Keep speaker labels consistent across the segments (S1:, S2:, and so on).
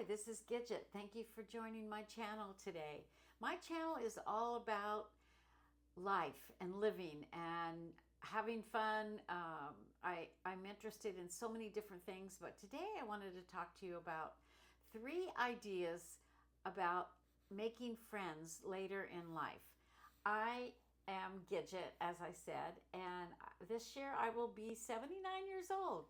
S1: Hi, this is Gidget. Thank you for joining my channel today. My channel is all about life and living and having fun. I'm interested in so many different things, but today I wanted to talk to you about 3 ideas about making friends later in life. I am Gidget, as I said, and this year I will be 79 years old.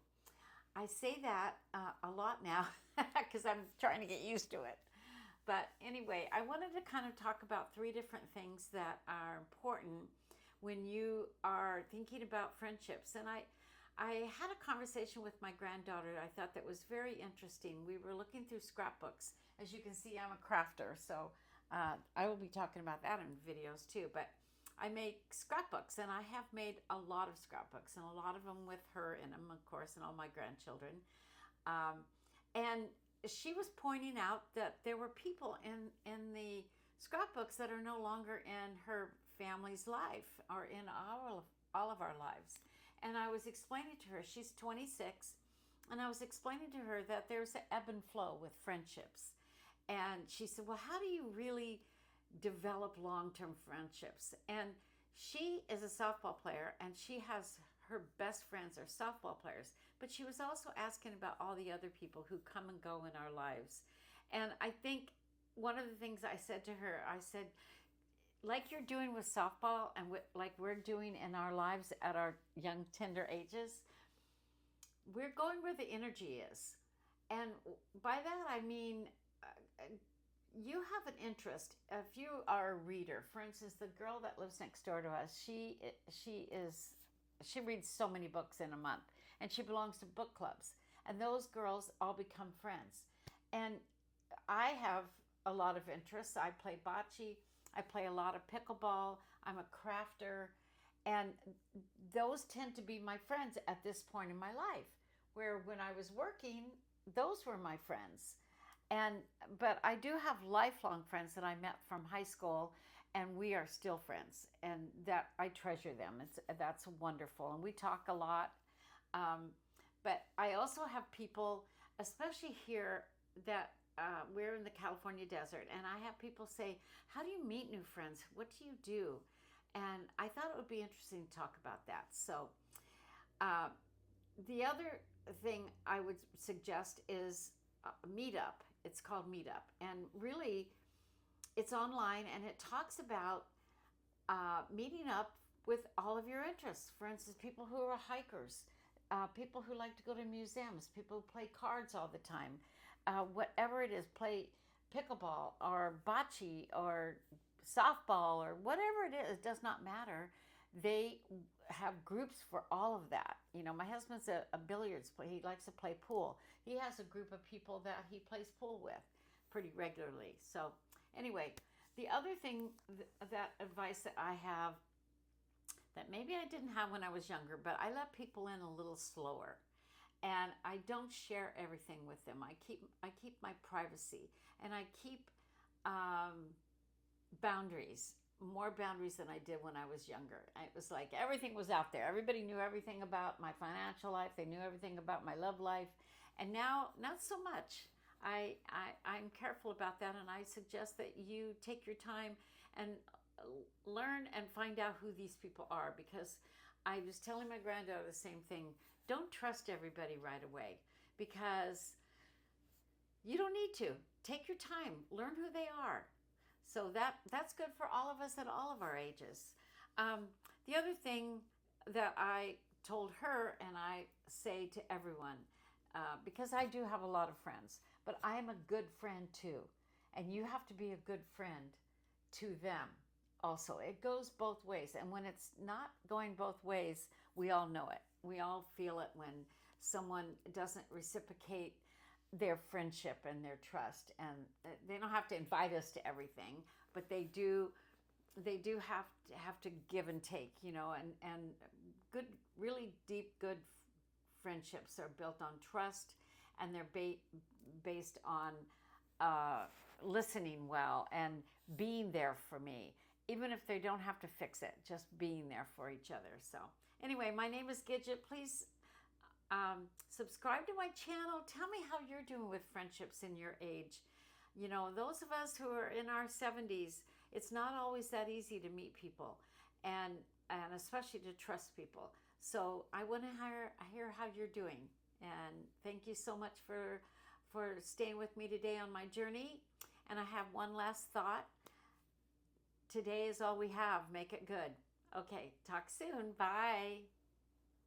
S1: I say that a lot now because I'm trying to get used to it. But anyway, I wanted to kind of talk about 3 different things that are important when you are thinking about friendships. And I had a conversation with my granddaughter I thought that was very interesting. We were looking through scrapbooks. As you can see, I'm a crafter, so I will be talking about that in videos too. But I make scrapbooks, and I have made a lot of scrapbooks, and a lot of them with her in them, of course, and all my grandchildren. Um, and she was pointing out that there were people in the scrapbooks that are no longer in her family's life or in all of our lives. And I was explaining to her, she's 26, and I was explaining to her that there's an ebb and flow with friendships. And she said, well, how do you really develop long-term friendships? And she is a softball player, and she has her best friends are softball players, but she was also asking about all the other people who come and go in our lives. And I think one of the things I said to her, I said, like you're doing with softball and like we're doing in our lives at our young tender ages, we're going where the energy is. And by that I mean, you have an interest. If you are a reader, for instance, the girl that lives next door to us, she reads so many books in a month, and she belongs to book clubs, and those girls all become friends. And I have a lot of interests. I play bocce, I play a lot of pickleball, I'm a crafter, and those tend to be my friends at this point in my life, where when I was working, those were my friends. And but I do have lifelong friends that I met from high school, and we are still friends, and that I treasure them. That's wonderful, and we talk a lot. um, but I also have people, especially here, that we're in the California desert, and I have people say, how do you meet new friends? What do you do? And I thought it would be interesting to talk about that. So uh, the other thing I would suggest is Meetup. It's called Meetup. And really, it's online, and it talks about meeting up with all of your interests. For instance, people who are hikers, people who like to go to museums, people who play cards all the time, whatever it is, play pickleball or bocce or softball or whatever it is, it does not matter. They have groups for all of that. You know, my husband's a billiards player. He likes to play pool. He has a group of people that he plays pool with pretty regularly. So anyway, the other thing, that advice that I have that maybe I didn't have when I was younger, but I let people in a little slower. And I don't share everything with them. I keep my privacy, and I keep um, boundaries, more boundaries than I did when I was younger. It was like everything was out there. Everybody knew everything about my financial life. They knew everything about my love life. And now, not so much. I'm careful about that, and I suggest that you take your time and learn and find out who these people are, because I was telling my granddaughter the same thing. Don't trust everybody right away, because you don't need to. Take your time, learn who they are. So that's good for all of us at all of our ages. The other thing that I told her, and I say to everyone, because I do have a lot of friends, but I am a good friend too. And you have to be a good friend to them also. It goes both ways. And when it's not going both ways, we all know it. We all feel it when someone doesn't reciprocate their friendship and their trust. And they don't have to invite us to everything, but they do have to give and take, and good, really deep, good friendships are built on trust, and they're based on listening well and being there for me, even if they don't have to fix it, just being there for each other. So anyway, my name is Gidget. Please Subscribe to my channel. Tell me how you're doing with friendships in your age. You know, those of us who are in our 70s, it's not always that easy to meet people, and especially to trust people. So I want to hear how you're doing. And thank you so much for staying with me today on my journey. And I have one last thought. Today is all we have. Make it good. Okay, talk soon. Bye.